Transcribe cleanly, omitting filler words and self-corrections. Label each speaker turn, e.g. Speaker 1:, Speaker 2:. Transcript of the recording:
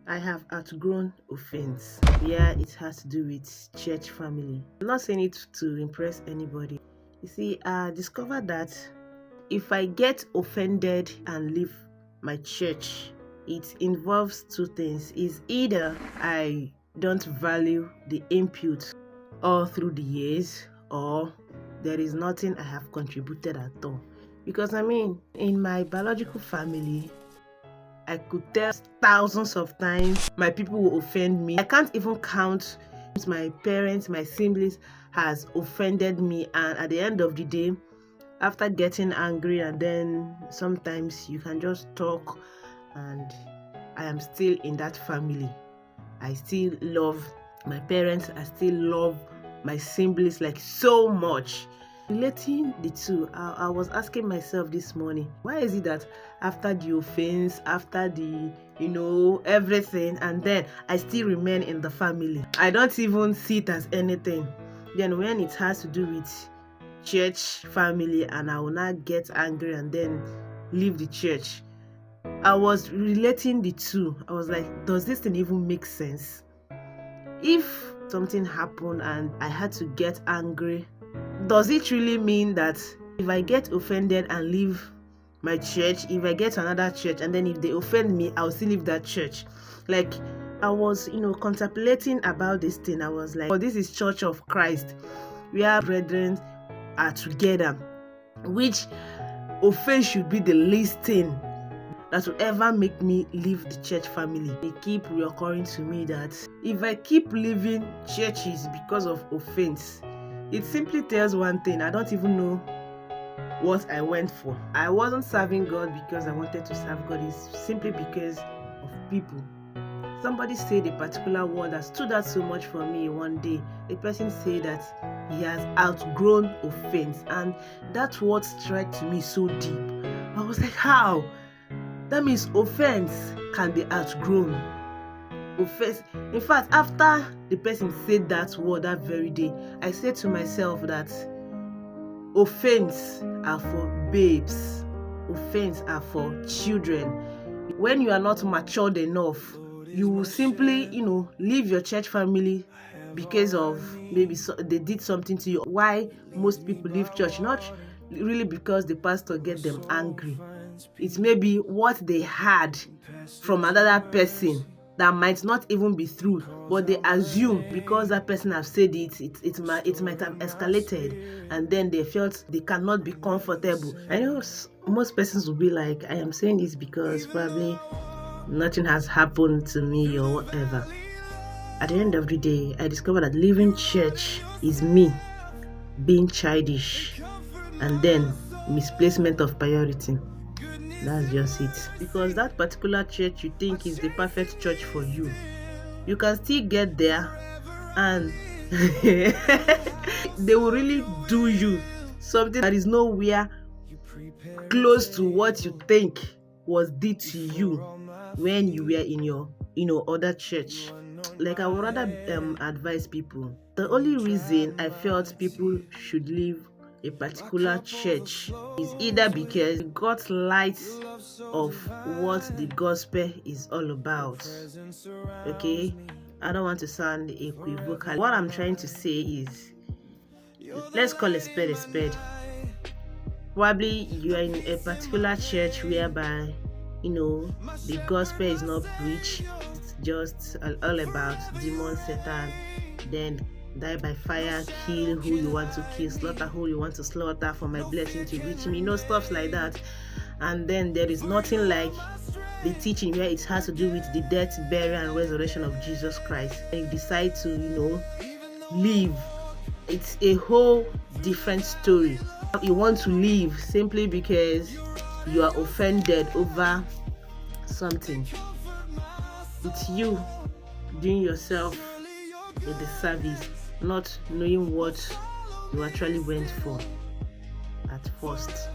Speaker 1: I have outgrown offense. Yeah, it has to do with church family. I'm not saying it to impress anybody. You see, I discovered that if I get offended and leave my church, it involves two things. Is either I don't value the input all through the years, or there is nothing I have contributed at all. Because in my biological family, I could tell thousands of times my people will offend me. I can't even count my parents, my siblings has offended me, and at the end of the day, after getting angry, and then sometimes you can just talk, and I am still in that family. I still love my parents, I still love my siblings like so much. Relating the two, I was asking myself this morning, why is it that after the offense, after the everything, and then I still remain in the family? I don't even see it as anything. Then when it has to do with church family, and I will not get angry and then leave the church, I was relating the two. I was like, does this thing even make sense? If something happened and I had to get angry, does it really mean that if I get offended and leave my church, if I get to another church and then if they offend me, I'll still leave that church? Like, I was contemplating about this thing. I was like, oh, this is Church of Christ, where brethren are together. Which offense should be the least thing that will ever make me leave the church family? It keep reoccurring to me that if I keep leaving churches because of offense, it simply tells one thing: I don't even know what I went for. I wasn't serving God because I wanted to serve God. It's simply because of people. Somebody said a particular word that stood out so much for me one day. A person said that he has outgrown offense, and that word struck to me so deep. I was like, how? That means offense can be outgrown. Offense. In fact, after the person said that word that very day, I said to myself that offense are for babes. Offense are for children. When you are not matured enough, you will simply, leave your church family because of maybe they did something to you. Why most people leave church? Not really because the pastor get them angry. It's maybe what they had from another person that might not even be true, but they assume because that person have said it might have escalated, and then they felt they cannot be comfortable. I know most persons will be like, I am saying this because probably nothing has happened to me or whatever. At the end of the day, I discovered that leaving church is me being childish, and then misplacement of priority. That's just it. Because that particular church you think is the perfect church for you, you can still get there and they will really do you something that is nowhere close to what you think was did to you when you were in your other church. Like, I would rather advise people. The only reason I felt people should leave a particular church is either because they got light of what the gospel is all about. Okay, I don't want to sound equivocal. What I'm trying to say is, let's call a spade a spade. Probably you are in a particular church whereby the gospel is not preached. It's just all about demon, Satan, then die by fire, kill who you want to kill, slaughter who you want to slaughter, for my blessing to reach me, stuff like that. And then there is nothing like the teaching where it has to do with the death, burial, and resurrection of Jesus Christ. And you decide to leave, it's a whole different story. You want to leave simply because you are offended over something. It's you doing yourself a disservice, not knowing what you actually went for at first.